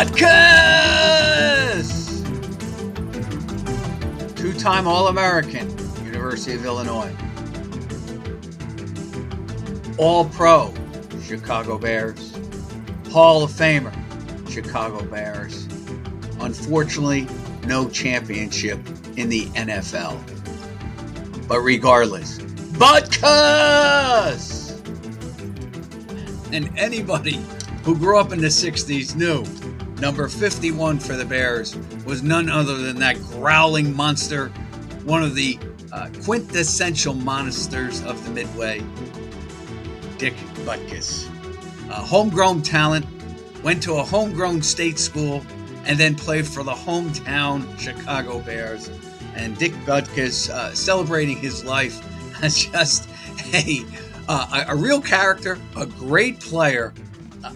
Butkus! Two-time All-American, University of Illinois. All-Pro, Chicago Bears. Hall of Famer, Chicago Bears. Unfortunately, no championship in the NFL. But regardless, Butkus! And anybody who grew up in the 60s knew number 51 for the Bears was none other than that growling monster, one of the quintessential monsters of the Midway, Dick Butkus. A homegrown talent, went to a homegrown state school, and then played for the hometown Chicago Bears. And Dick Butkus celebrating his life as just a real character, a great player,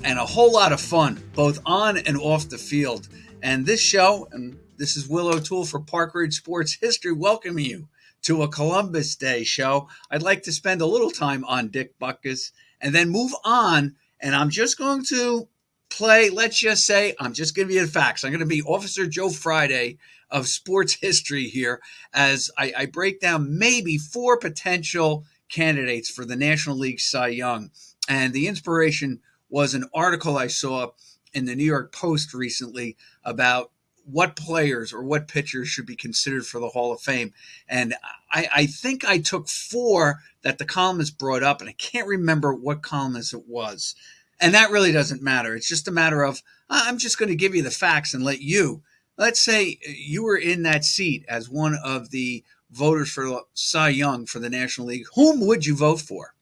and a whole lot of fun, both on and off the field. And this show, and this is Will O'Toole for Park Ridge Sports History, welcoming you to a Columbus Day show. I'd like to spend a little time on Dick Butkus and then move on. And I'm just going to play, let's just say, I'm just giving you the facts. I'm going to be Officer Joe Friday of sports history here as I break down maybe 4 potential candidates for the National League Cy Young. And the inspiration was an article I saw in the New York Post recently about what players or what pitchers should be considered for the Hall of Fame. And I think I took 4 that the columnist brought up, and I can't remember what columnist it was. And that really doesn't matter. It's just a matter of, I'm just going to give you the facts and let you, let's say you were in that seat as one of the voters for Cy Young for the National League. Whom would you vote for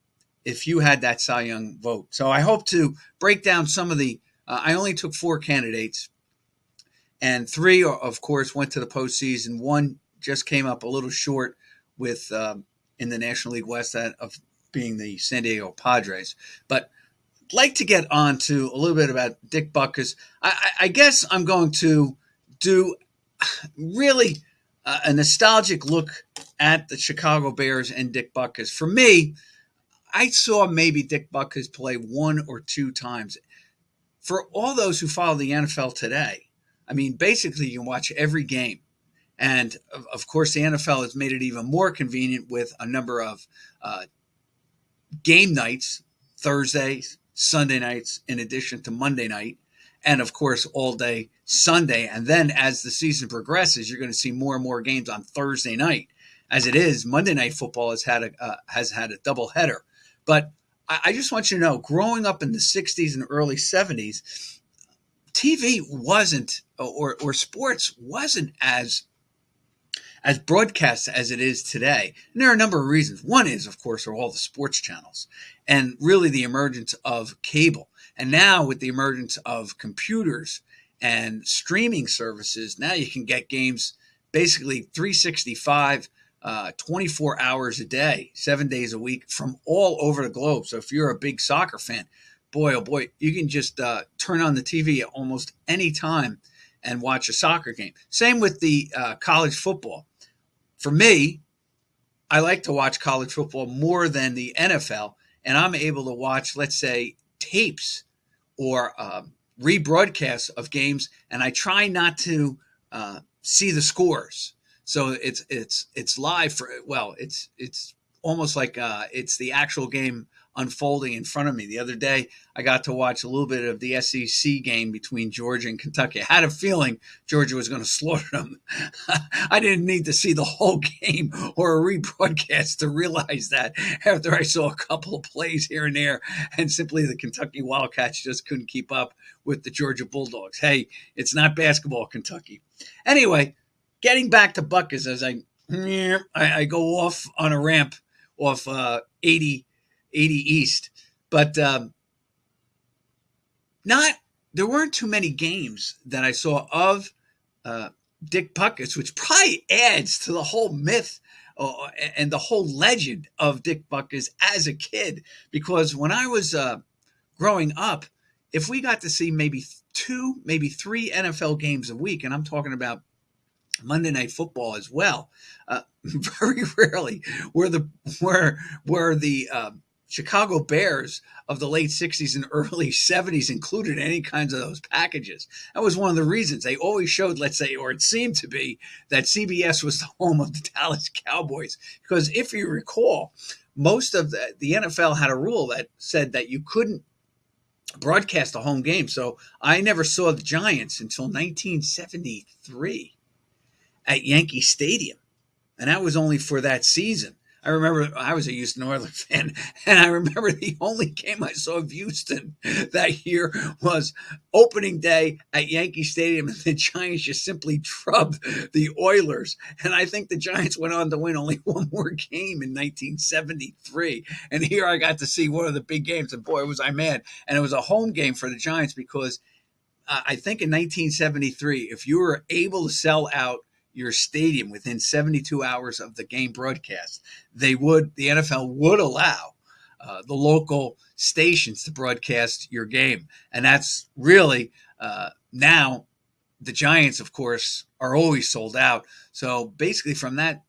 if you had that Cy Young vote? So I hope to break down some of the, I only took 4 candidates, and 3, of course, went to the postseason. 1 just came up a little short with in the National League West, that of being the San Diego Padres. But I'd like to get on to a little bit about Dick Butkus. I guess I'm going to do really a nostalgic look at the Chicago Bears and Dick Butkus. For me, I saw maybe Dick Butkus play 1 or 2 times. For all those who follow the NFL today, I mean, basically you can watch every game. And, of course, the NFL has made it even more convenient with a number of game nights, Thursdays, Sunday nights, in addition to Monday night. And, of course, all day Sunday. And then as the season progresses, you're going to see more and more games on Thursday night. As it is, Monday Night Football has had a doubleheader. But I just want you to know, growing up in the 60s and early 70s, TV wasn't, or sports wasn't as broadcast as it is today. And there are a number of reasons. One is, of course, are all the sports channels and really the emergence of cable. And now with the emergence of computers and streaming services, now you can get games basically 365, 24 hours a day, 7 days a week from all over the globe. So if you're a big soccer fan, boy, oh boy, you can just turn on the TV at almost any time and watch a soccer game. Same with the college football. For me, I like to watch college football more than the NFL, and I'm able to watch, let's say, tapes or rebroadcasts of games, and I try not to see the scores. So it's live for, well, it's almost like it's the actual game unfolding in front of me. The other day, I got to watch a little bit of the SEC game between Georgia and Kentucky. I had a feeling Georgia was going to slaughter them. I didn't need to see the whole game or a rebroadcast to realize that after I saw a couple of plays here and there, and simply the Kentucky Wildcats just couldn't keep up with the Georgia Bulldogs. Hey, it's not basketball, Kentucky. Anyway, getting back to Butkus as I go off on a ramp off 80 East, but there weren't too many games that I saw of Dick Butkus, which probably adds to the whole myth and the whole legend of Dick Butkus as a kid. Because when I was growing up, if we got to see maybe 2, maybe 3 NFL games a week, and I'm talking about Monday Night Football as well, very rarely were the Chicago Bears of the late 60s and early 70s included any kinds of those packages. That was one of the reasons they always showed, let's say, or it seemed to be, that CBS was the home of the Dallas Cowboys. Because if you recall, most of the NFL had a rule that said that you couldn't broadcast a home game. So I never saw the Giants until 1973 at Yankee Stadium. And that was only for that season. I remember I was a Houston Oilers fan, and I remember the only game I saw of Houston that year was opening day at Yankee Stadium, and the Giants just simply drubbed the Oilers. And I think the Giants went on to win only one more game in 1973. And here I got to see one of the big games, and boy, was I mad. And it was a home game for the Giants because I think in 1973, if you were able to sell out your stadium within 72 hours of the game broadcast, the NFL would allow the local stations to broadcast your game. And that's really now the Giants, of course, are always sold out. So basically from that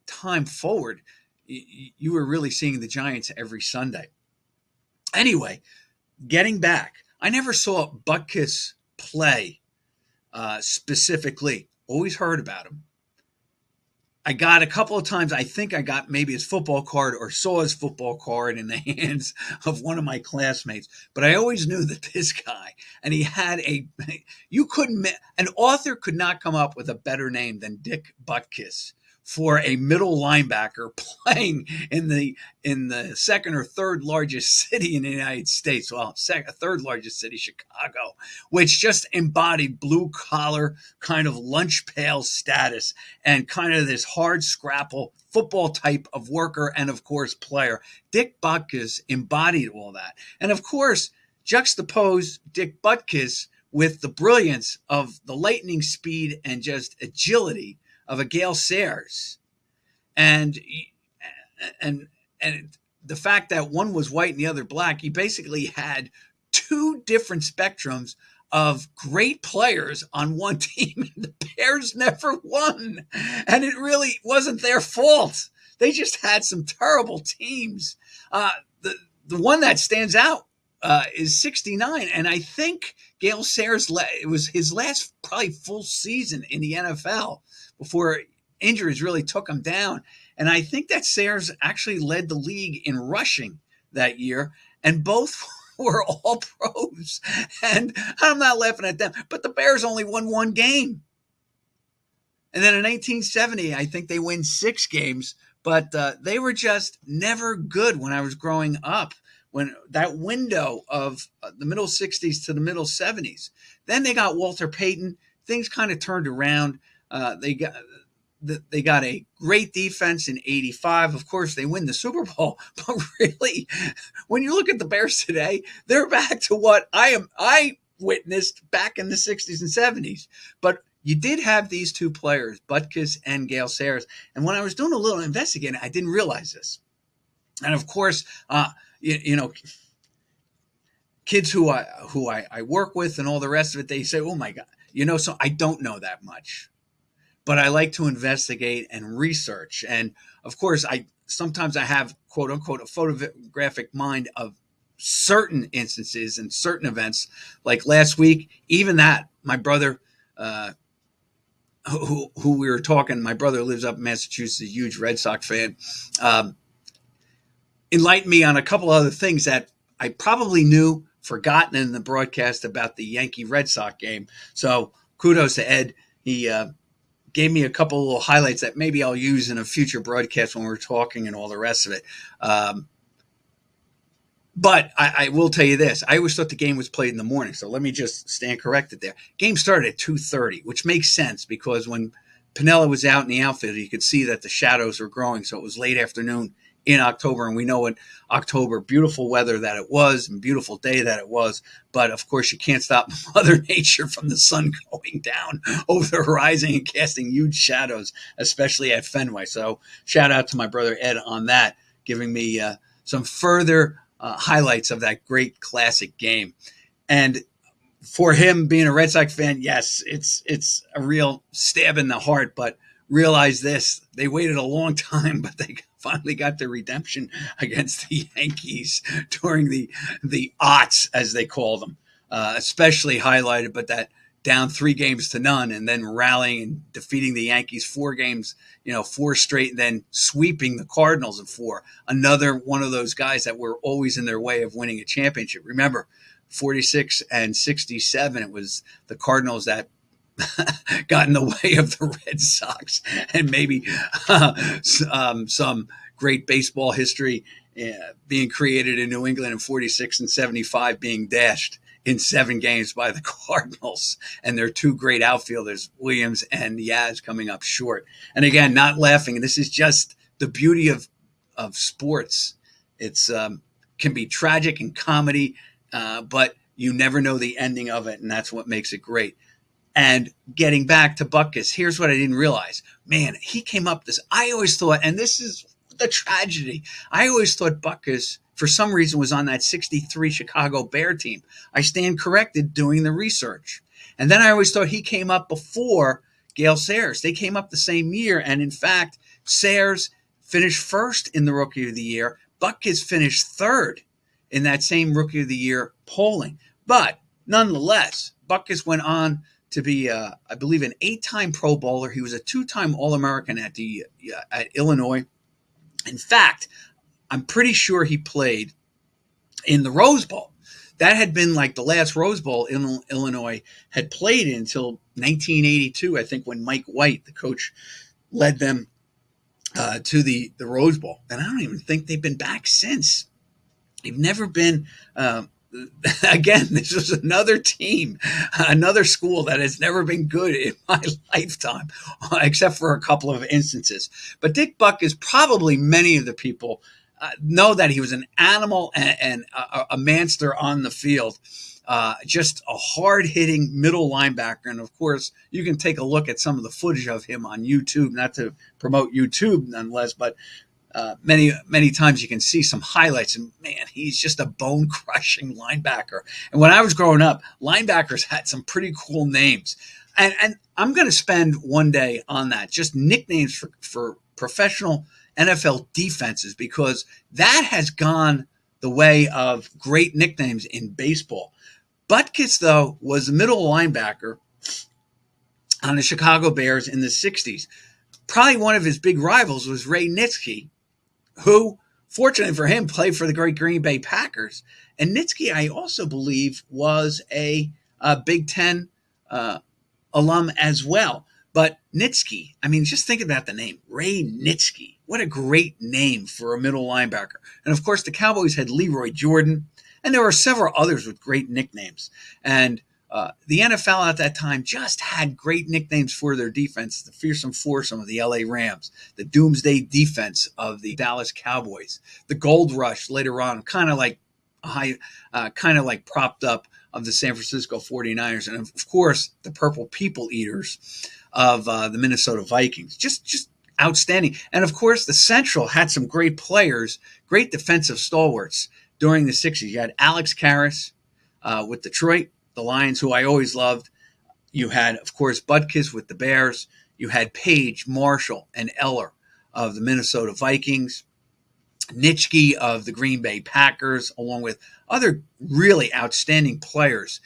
time forward, you were really seeing the Giants every Sunday. Anyway, getting back, I never saw Butkus play specifically. Always heard about him. I got a couple of times, I think I got maybe his football card or saw his football card in the hands of one of my classmates. But I always knew that this guy, and he had an author could not come up with a better name than Dick Butkus for a middle linebacker playing in the second or third largest city in the United States. Well, third largest city, Chicago, which just embodied blue collar kind of lunch pail status and kind of this hard scrapple football type of worker and, of course, player. Dick Butkus embodied all that. And, of course, juxtapose Dick Butkus with the brilliance of the lightning speed and just agility of a Gale Sayers, and the fact that one was white and the other black, he basically had two different spectrums of great players on one team. The Bears never won, and it really wasn't their fault. They just had some terrible teams. The one that stands out is 69, and I think Gale Sayers, it was his last probably full season in the NFL before injuries really took him down. And I think that Sayers actually led the league in rushing that year, and both were all pros. And I'm not laughing at them, but the Bears only won one game. And then in 1970, I think they win 6 games, but they were just never good when I was growing up, when that window of the middle 60s to the middle 70s. Then they got Walter Payton. Things kind of turned around. They got a great defense in 85. Of course, they win the Super Bowl. But really, when you look at the Bears today, they're back to what I witnessed back in the 60s and 70s. But you did have these two players, Butkus and Gale Sayers. And when I was doing a little investigating, I didn't realize this. And of course, kids who I work with and all the rest of it, they say, "Oh my God, so I don't know that much." But I like to investigate and research. And of course, sometimes I have, quote unquote, a photographic mind of certain instances and certain events. Like last week, even that, my brother, who we were talking, my brother lives up in Massachusetts, a huge Red Sox fan, enlightened me on a couple other things that I probably knew, forgotten in the broadcast about the Yankee Red Sox game. So kudos to Ed. He gave me a couple of little highlights that maybe I'll use in a future broadcast when we're talking and all the rest of it. But I will tell you this. I always thought the game was played in the morning, so let me just stand corrected there. Game started at 2:30, which makes sense because when Piniella was out in the outfield, you could see that the shadows were growing, so it was late afternoon in October, and we know in October, beautiful weather that it was and beautiful day that it was. But, of course, you can't stop Mother Nature from the sun going down over the horizon and casting huge shadows, especially at Fenway. So shout out to my brother Ed on that, giving me some further highlights of that great classic game. And for him being a Red Sox fan, yes, it's a real stab in the heart, but realize this, they waited a long time, but they finally got their redemption against the Yankees during the aughts, as they call them, especially highlighted, but that down 3-0 and then rallying and defeating the Yankees 4 games, 4 straight, and then sweeping the Cardinals in 4. Another one of those guys that were always in their way of winning a championship. Remember, 46 and 67, it was the Cardinals that got in the way of the Red Sox, and maybe some great baseball history being created in New England in 46 and 75 being dashed in 7 games by the Cardinals and their 2 great outfielders, Williams and Yaz, coming up short. And again, not laughing. This is just the beauty of sports. It's can be tragic and comedy, but you never know the ending of it, and that's what makes it great. And getting back to Butkus, here's what I didn't realize. Man, he came up this. I always thought, and this is the tragedy, I always thought Butkus, for some reason, was on that 63 Chicago Bear team. I stand corrected doing the research. And then I always thought he came up before Gale Sayers. They came up the same year. And in fact, Sayers finished first in the Rookie of the Year. Butkus finished third in that same Rookie of the Year polling. But nonetheless, Butkus went on to be, I believe, an 8-time Pro Bowler. He was a 2-time All-American at Illinois. In fact, I'm pretty sure he played in the Rose Bowl. That had been like the last Rose Bowl Illinois had played in until 1982, I think, when Mike White, the coach, led them to the Rose Bowl. And I don't even think they've been back since. They've never been again, this was another team, another school that has never been good in my lifetime, except for a couple of instances. But Dick Butkus, probably many of the people know that he was an animal and a monster on the field. Just a hard-hitting middle linebacker. And, of course, you can take a look at some of the footage of him on YouTube, not to promote YouTube nonetheless, but many times you can see some highlights, and man, he's just a bone-crushing linebacker. And when I was growing up, linebackers had some pretty cool names. And I'm going to spend one day on that, just nicknames for professional NFL defenses, because that has gone the way of great nicknames in baseball. Butkus, though, was a middle linebacker on the Chicago Bears in the 60s. Probably one of his big rivals was Ray Nitschke, who, fortunately for him, played for the great Green Bay Packers. And Nitschke, I also believe, was a Big Ten alum as well. But Nitschke, I mean, just think about the name, Ray Nitschke. What a great name for a middle linebacker. And, of course, the Cowboys had Leroy Jordan, and there were several others with great nicknames. And the NFL at that time just had great nicknames for their defense. The Fearsome Foursome of the LA Rams, the Doomsday Defense of the Dallas Cowboys, the Gold Rush later on, kind of like propped up of the San Francisco 49ers, and of course the Purple People Eaters of the Minnesota Vikings. Just outstanding. And of course the Central had some great players, great defensive stalwarts during the 60s. You had Alex Karras with Detroit, the Lions, who I always loved. You had, of course, Butkus with the Bears. You had Page, Marshall, and Eller of the Minnesota Vikings. Nitschke of the Green Bay Packers, along with other really outstanding players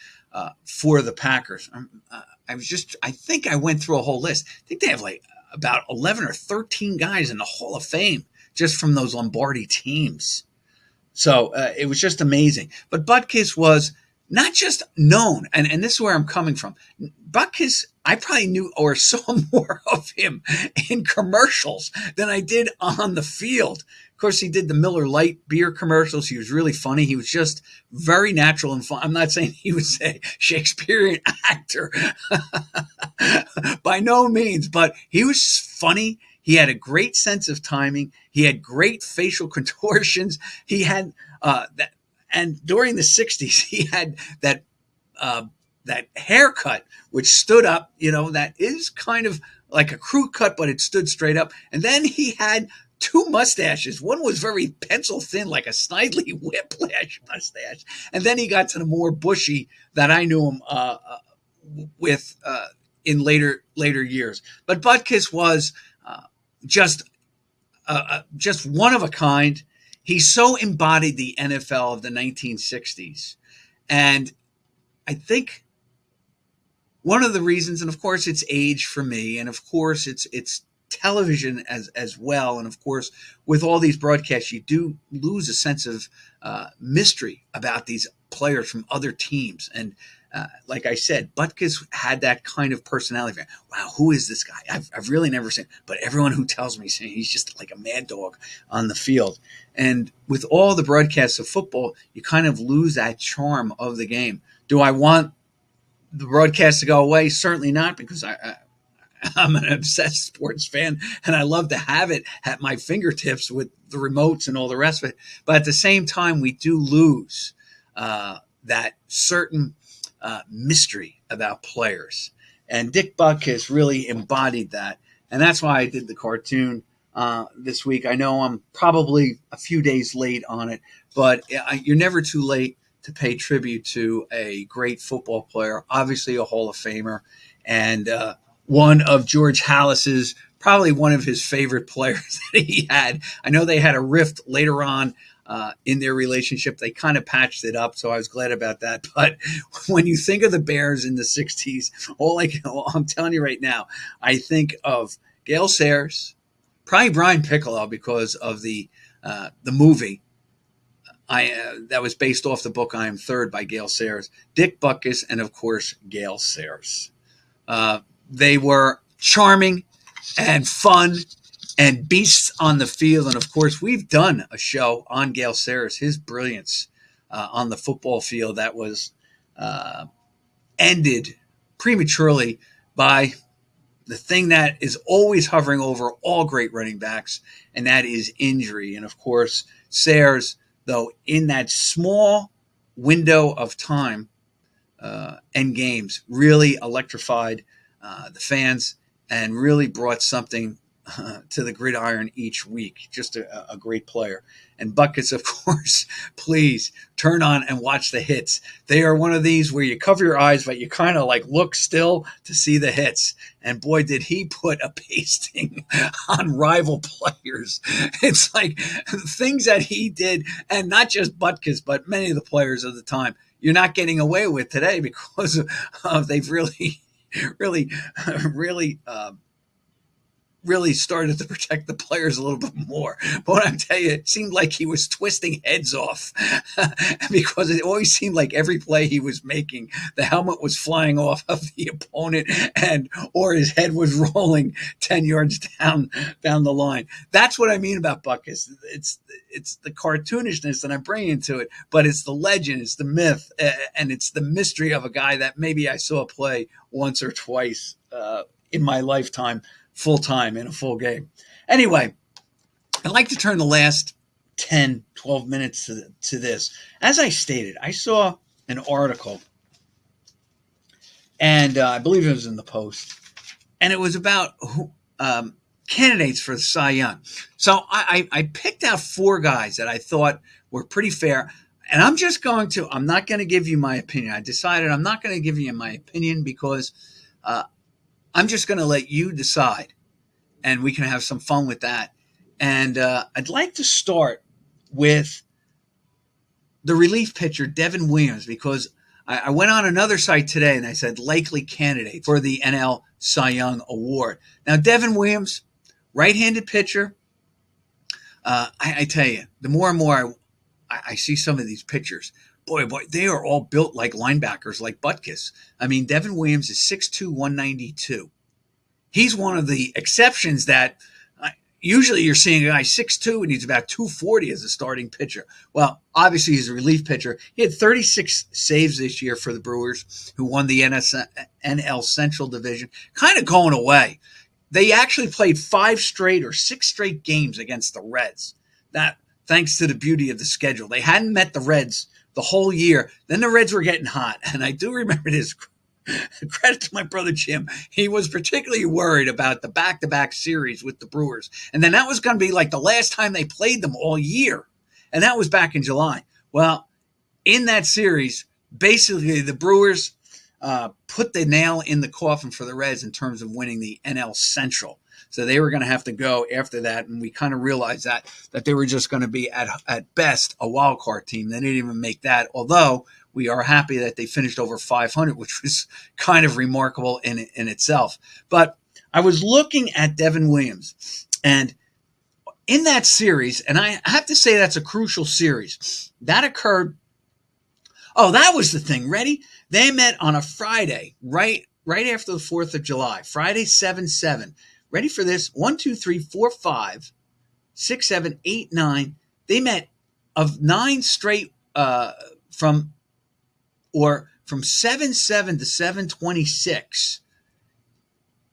for the Packers. I think I went through a whole list. I think they have like about 11 or 13 guys in the Hall of Fame just from those Lombardi teams. So it was just amazing. But Butkus was not just known, and this is where I'm coming from. Butkus, I probably knew or saw more of him in commercials than I did on the field. Of course, he did the Miller Lite beer commercials. He was really funny. He was just very natural and fun. I'm not saying he was a Shakespearean actor by no means, but he was funny. He had a great sense of timing. He had great facial contortions. He had that. And during the 60s, he had that haircut, which stood up, that is kind of like a crew cut, but it stood straight up. And then he had 2 mustaches. One was very pencil thin, like a Snidely Whiplash mustache. And then he got to the more bushy that I knew him with in later years. But Butkus was just just one of a kind. He so embodied the NFL of the 1960s. And I think one of the reasons, and of course it's age for me, and of course it's television as well, and of course with all these broadcasts, you do lose a sense of mystery about these players from other teams. And like I said, Butkus had that kind of personality. Wow, who is this guy? I've really never seen, but everyone who tells me he's just like a mad dog on the field. And with all the broadcasts of football, you kind of lose that charm of the game. Do I want the broadcast to go away? Certainly not, because I'm an obsessed sports fan and I love to have it at my fingertips with the remotes and all the rest of it. But at the same time, we do lose that certain mystery about players. And Dick Butkus really embodied that. And that's why I did the cartoon this week. I know I'm probably a few days late on it, but you're never too late to pay tribute to a great football player, obviously a Hall of Famer, and one of George Halas's, probably one of his favorite players that he had. I know they had a rift later on in their relationship. They kind of patched it up, so I was glad about that. But when you think of the Bears in the 60s, I'm telling you right now, I think of Gale Sayers, probably Brian Piccolo because of the movie. That was based off the book I Am Third by Gale Sayers, Dick Butkus, and of course Gale Sayers. They were charming and fun and beasts on the field. And of course, we've done a show on Gale Sayers, his brilliance on the football field that was ended prematurely by the thing that is always hovering over all great running backs, and that is injury. And of course, Sayers, though, in that small window of time and games, really electrified the fans and really brought something to the gridiron each week. Just a great player. And Butkus, of course, please turn on and watch the hits. They are one of these where you cover your eyes, but you kind of like look still to see the hits. And boy, did he put a pasting on rival players. It's like things that he did, and not just Butkus, but many of the players of the time, you're not getting away with today because they've really started to protect the players a little bit more. But what I tell you, it seemed like he was twisting heads off because it always seemed like every play he was making, the helmet was flying off of the opponent or his head was rolling 10 yards down the line. That's what I mean about Butkus. It's the cartoonishness that I'm bringing to it, but it's the legend, it's the myth, and it's the mystery of a guy that maybe I saw play once or twice in my lifetime, full time in a full game. Anyway, I'd like to turn the last 10, 12 minutes to this. As I stated, I saw an article, and I believe it was in the Post, and it was about candidates for the Cy Young. So I picked out 4 guys that I thought were pretty fair, and I'm not going to give you my opinion. I decided I'm not going to give you my opinion because I'm just going to let you decide, and we can have some fun with that. And I'd like to start with the relief pitcher, Devin Williams, because I went on another site today and I said likely candidate for the NL Cy Young Award. Now, Devin Williams, right-handed pitcher. I tell you, the more and more I see some of these pitchers, boy, they are all built like linebackers, like Butkus. I mean, Devin Williams is 6'2", 192. He's one of the exceptions that usually you're seeing a guy 6'2", and he's about 240 as a starting pitcher. Well, obviously he's a relief pitcher. He had 36 saves this year for the Brewers, who won the NL Central Division, kind of going away. They actually played 5 straight or 6 straight games against the Reds. That, thanks to the beauty of the schedule. They hadn't met the Reds the whole year. Then the Reds were getting hot. And I do remember this. Credit to my brother Jim. He was particularly worried about the back-to-back series with the Brewers. And then that was going to be like the last time they played them all year. And that was back in July. Well, in that series, basically the Brewers put the nail in the coffin for the Reds in terms of winning the NL Central. So they were going to have to go after that. And we kind of realized that they were just going to be at best a wild card team. They didn't even make that, although we are happy that they finished over 500, which was kind of remarkable in itself. But I was looking at Devin Williams, and in that series, and I have to say that's a crucial series, that occurred. Oh, that was the thing. Ready? They met on a Friday, right after the 4th of July. Friday, 7/7. Ready for this? 1, 2, 3, 4, 5, 6, 7, 8, 9. They met of 9 straight from 7/7 to 7/26.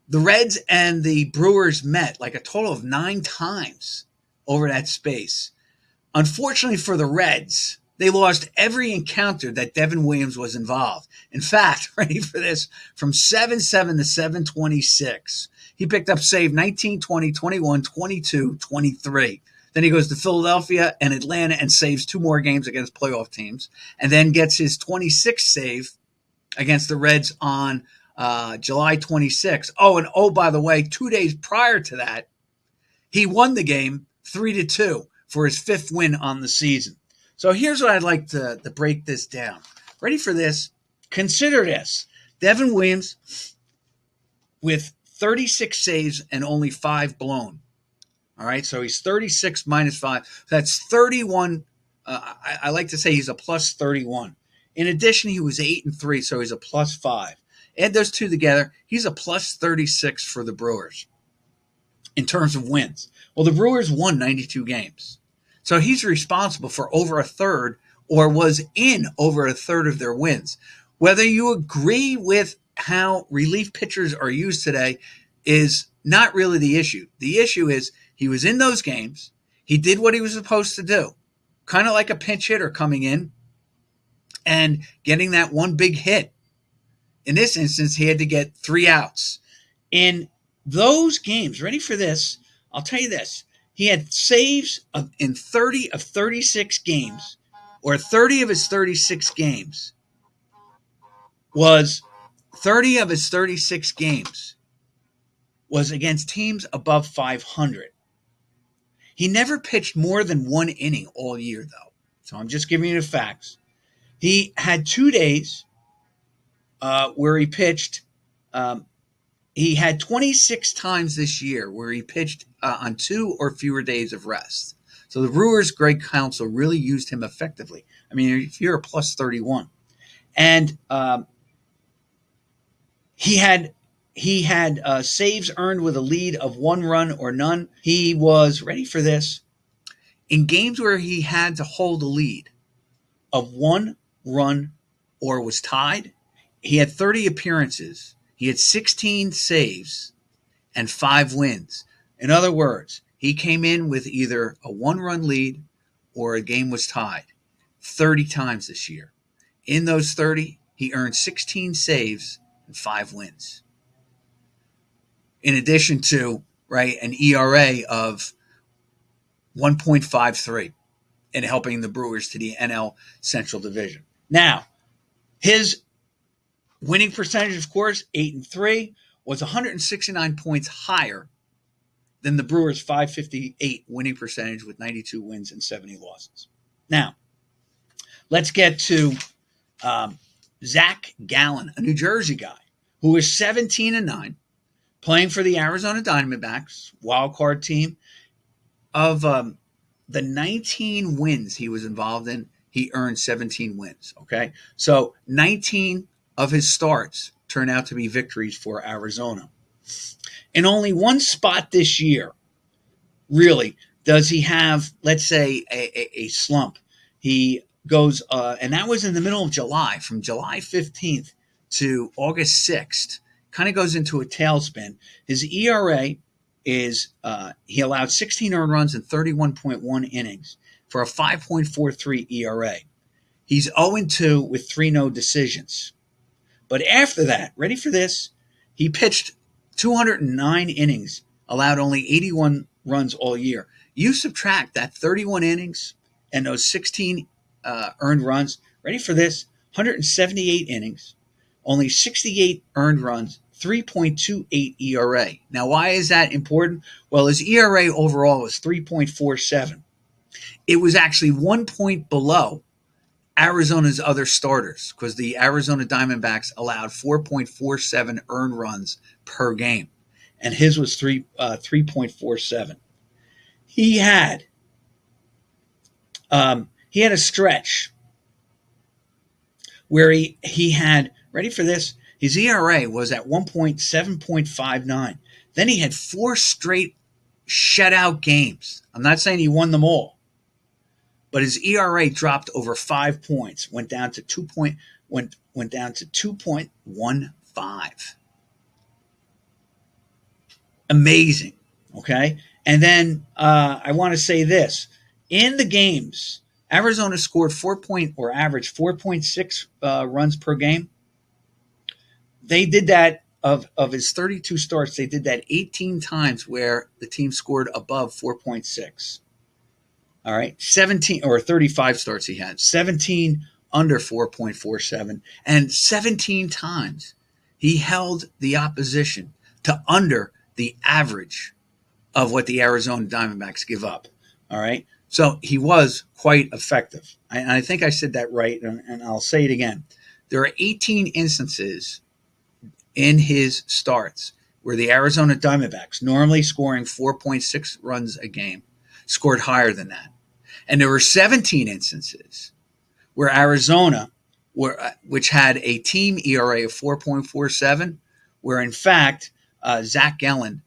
The Reds and the Brewers met like a total of 9 times over that space. Unfortunately for the Reds, they lost every encounter that Devin Williams was involved. In fact, ready for this, from 7/7 to 7/26, he picked up save 19, 20, 21, 22, 23. Then he goes to Philadelphia and Atlanta and saves 2 more games against playoff teams, and then gets his 26th save against the Reds on July 26th. By the way, 2 days prior to that, he won the game 3-2 for his 5th win on the season. So here's what I'd like to break this down. Ready for this? Consider this. Devin Williams with 36 saves and only 5 blown. All right, so he's 36 minus 5. That's 31. I like to say he's a plus 31. In addition, he was 8-3, so he's a plus 5. Add those two together, he's a plus 36 for the Brewers in terms of wins. Well, the Brewers won 92 games. So he's responsible for over a third, or was in over a third of their wins. Whether you agree with how relief pitchers are used today is not really the issue. The issue is he was in those games. He did what he was supposed to do, kind of like a pinch hitter coming in and getting that one big hit. In this instance, he had to get 3 outs. In those games, ready for this, I'll tell you this. He had saves in 30 of 36 games, or 30 of his 36 games was 30 of his 36 games was against teams above 500. He never pitched more than 1 inning all year, though. So I'm just giving you the facts. He had 2 days where he pitched. He had 26 times this year where he pitched on 2 or fewer days of rest. So the Brewers' Greg Counsell really used him effectively. I mean, if you're a plus 31. And he had saves earned with a lead of 1 run or none. He was, ready for this, in games where he had to hold a lead of 1 run or was tied, he had 30 appearances. He had 16 saves and 5 wins. In other words, he came in with either a 1-run lead or a game was tied 30 times this year. In those 30, he earned 16 saves and 5 wins. In addition to, an ERA of 1.53 and helping the Brewers to the NL Central Division. Now, his winning percentage, of course, 8-3, was 169 points higher than the Brewers' .558 winning percentage with 92 wins and 70 losses. Now, let's get to Zach Gallen, a New Jersey guy who is 17-9, playing for the Arizona Diamondbacks, wild card team. Of the 19 wins he was involved in, he earned 17 wins. Okay, so 19 of his starts turn out to be victories for Arizona. In only one spot this year, really, does he have, let's say, a slump. He goes, and that was in the middle of July, from July 15th to August 6th. Kind of goes into a tailspin. His ERA is, he allowed 16 earned runs in 31.1 innings for a 5.43 ERA. He's 0-2 with 3 no decisions. But after that, ready for this, he pitched 209 innings, allowed only 81 runs all year. You subtract that 31 innings and those 16 earned runs, ready for this, 178 innings, only 68 earned runs, 3.28 ERA. Now, why is that important? Well, his ERA overall was 3.47. It was actually 1 point below Arizona's other starters because the Arizona Diamondbacks allowed 4.47 earned runs per game, and his was 3.47. He had a stretch where he had, ready for this, his ERA was at 7.59. Then he had 4 straight shutout games. I'm not saying he won them all, but his ERA dropped over 5 points, went down to 2.15. Amazing, okay? And then I want to say this. In the games, Arizona scored averaged 4.6 runs per game. They did that of his 32 starts. They did that 18 times where the team scored above 4.6. All right, 17 or 35 starts he had, 17 under 4.47, and 17 times he held the opposition to under the average of what the Arizona Diamondbacks give up. All right, so he was quite effective. I think I said that right, and I'll say it again. There are 18 instances in his starts where the Arizona Diamondbacks, normally scoring 4.6 runs a game, scored higher than that. And there were 17 instances where Arizona, which had a team ERA of 4.47, where in fact Zach Gallen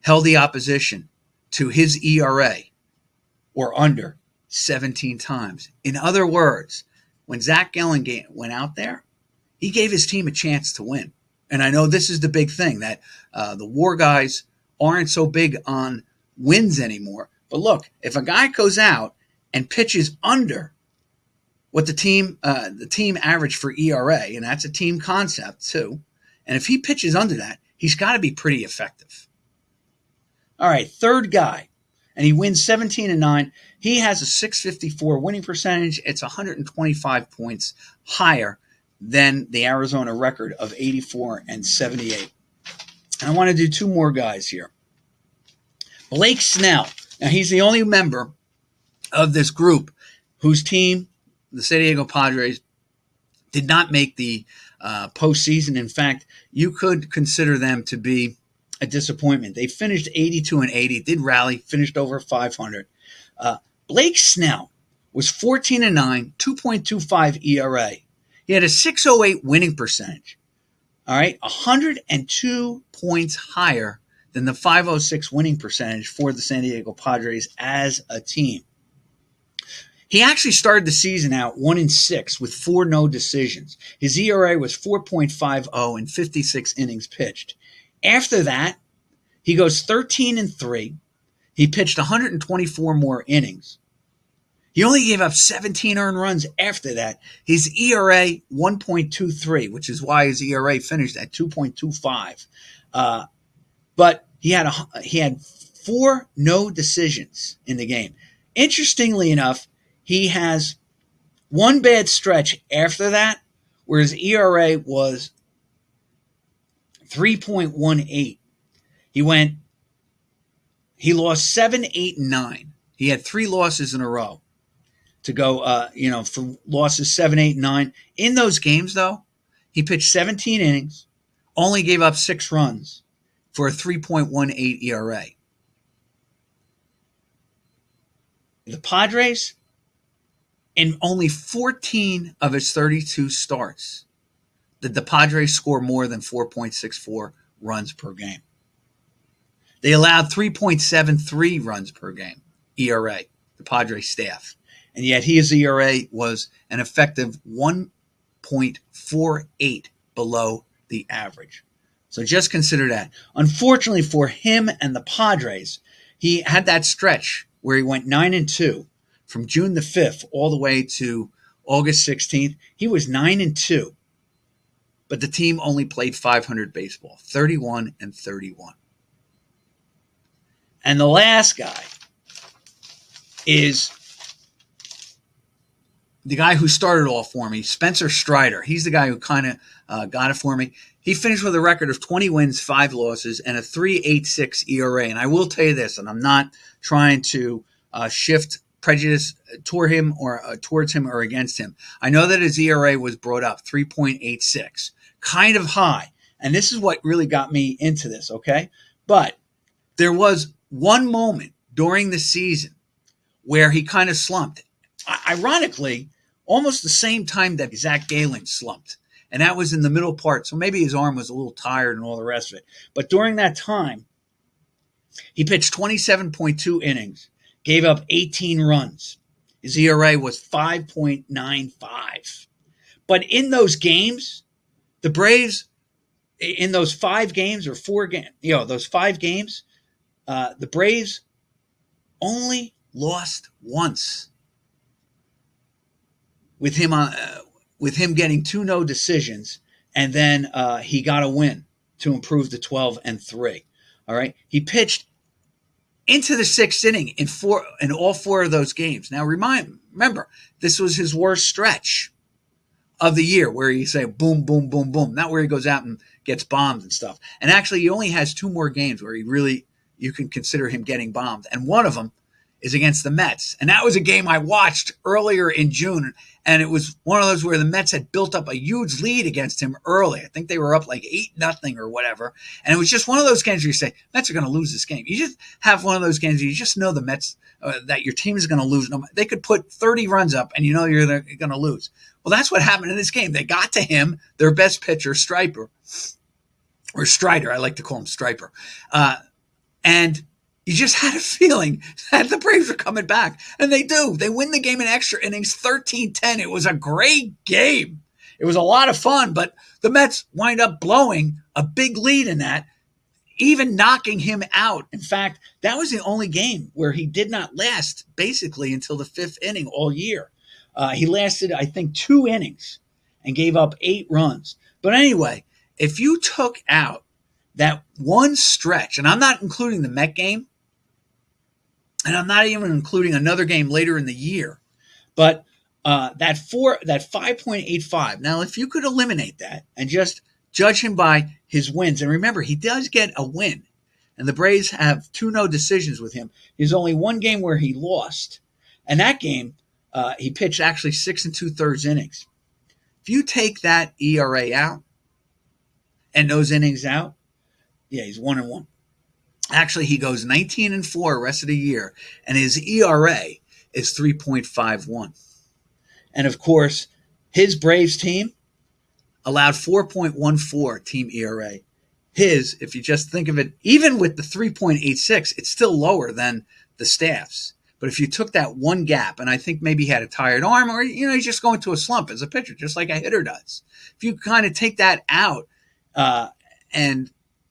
held the opposition to his ERA or under 17 times. In other words, when Zach Gallen went out there, he gave his team a chance to win. And I know this is the big thing, that the war guys aren't so big on wins anymore. But look, if a guy goes out and pitches under what the team average for ERA, and that's a team concept too, and if he pitches under that, he's got to be pretty effective. All right, third guy, and he wins 17-9. He has a .654 winning percentage. It's 125 points higher than the Arizona record of 84-78. And I want to do 2 more guys here. Blake Snell. Now, he's the only member of this group whose team, the San Diego Padres, did not make the postseason. In fact, you could consider them to be a disappointment. They finished 82-80, did rally, finished over 500. Blake Snell was 14-9, 2.25 ERA. He had a .608 winning percentage. All right, 102 points higher than the .506 winning percentage for the San Diego Padres as a team. He actually started the season out 1-6 with 4 no decisions. His ERA was 4.50 in 56 innings pitched. After that, he goes 13-3. He pitched 124 more innings. He only gave up 17 earned runs after that. His ERA 1.23, which is why his ERA finished at 2.25. But he had 4 no decisions in the game. Interestingly enough, he has one bad stretch after that where his ERA was 3.18. He lost 7, 8, and 9. He had 3 losses in a row to go, for losses 7, 8, and 9. In those games, though, he pitched 17 innings, only gave up 6 runs for a 3.18 ERA. The Padres, in only 14 of its 32 starts, did the Padres score more than 4.64 runs per game. They allowed 3.73 runs per game, ERA, the Padres staff. And yet his ERA was an effective 1.48 below the average. So just consider that. Unfortunately for him and the Padres, he had that stretch where he went 9-2 from June the 5th all the way to August 16th. He was 9-2, but the team only played 500 baseball, 31-31. And the last guy is the guy who started it all for me, Spencer Strider, he's the guy who kind of got it for me. He finished with a record of 20 wins, 5 losses, and a 3.86 ERA. And I will tell you this, and I'm not trying to shift prejudice toward him or towards him or against him. I know that his ERA was brought up, 3.86, kind of high. And this is what really got me into this, okay? But there was one moment during the season where he kind of slumped. Ironically, almost the same time that Zach Gallen slumped. And that was in the middle part. So maybe his arm was a little tired and all the rest of it. But during that time, he pitched 27.2 innings, gave up 18 runs. His ERA was 5.95. But in those games, the Braves, in those 5 games or 4 games, those 5 games, the Braves only lost once. With him getting 2 no decisions, and then he got a win to improve to 12-3. All right, he pitched into the 6th inning in all 4 of those games. Now remember, this was his worst stretch of the year, where you say boom, boom, boom, boom, not where he goes out and gets bombed and stuff. And actually, he only has 2 more games where you can consider him getting bombed, and one of them is against the Mets. And that was a game I watched earlier in June. And it was one of those where the Mets had built up a huge lead against him early. I think they were up like 8-0 or whatever. And it was just one of those games where you say, Mets are going to lose this game. You just have one of those games where you just know the Mets, that your team is going to lose. They could put 30 runs up and you know you're going to lose. Well, that's what happened in this game. They got to him, their best pitcher, Strider. I like to call him Striper. And you just had a feeling that the Braves were coming back. And they do. They win the game in extra innings, 13-10. It was a great game. It was a lot of fun, but the Mets wind up blowing a big lead in that, even knocking him out. In fact, that was the only game where he did not last basically until the 5th inning all year. He lasted, I think, 2 innings and gave up 8 runs. But anyway, if you took out that one stretch, and I'm not including the Met game, and I'm not even including another game later in the year, but that 5.85. Now, if you could eliminate that and just judge him by his wins, and remember, he does get a win, and the Braves have 2 no decisions with him. There's only one game where he lost, and that game he pitched actually 6 2/3 innings. If you take that ERA out and those innings out, yeah, he's 1-1. Actually, he goes 19-4 rest of the year, and his ERA is 3.51. And of course, his Braves team allowed 4.14 team ERA. His, if you just think of it, even with the 3.86, it's still lower than the staff's. But if you took that one gap, and I think maybe he had a tired arm, or he's just going to a slump as a pitcher, just like a hitter does. If you kind of take that out,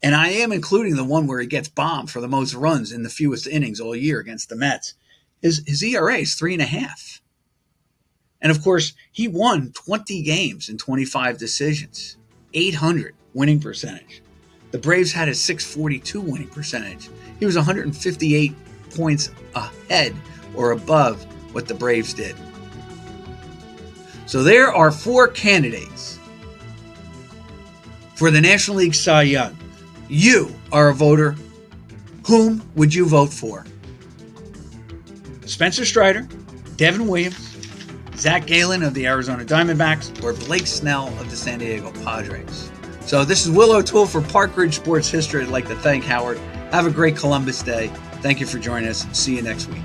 and I am including the one where he gets bombed for the most runs in the fewest innings all year against the Mets, his ERA is 3.5. And of course, he won 20 games in 25 decisions, 800 winning percentage. The Braves had a 642 winning percentage. He was 158 points ahead or above what the Braves did. So there are 4 candidates for the National League Cy Young. You are a voter. Whom would you vote for? Spencer Strider, Devin Williams, Zach Gallen of the Arizona Diamondbacks, or Blake Snell of the San Diego Padres? So this is Will O'Toole for Park Ridge Sports History. I'd like to thank Howard. Have a great Columbus Day. Thank you for joining us. See you next week.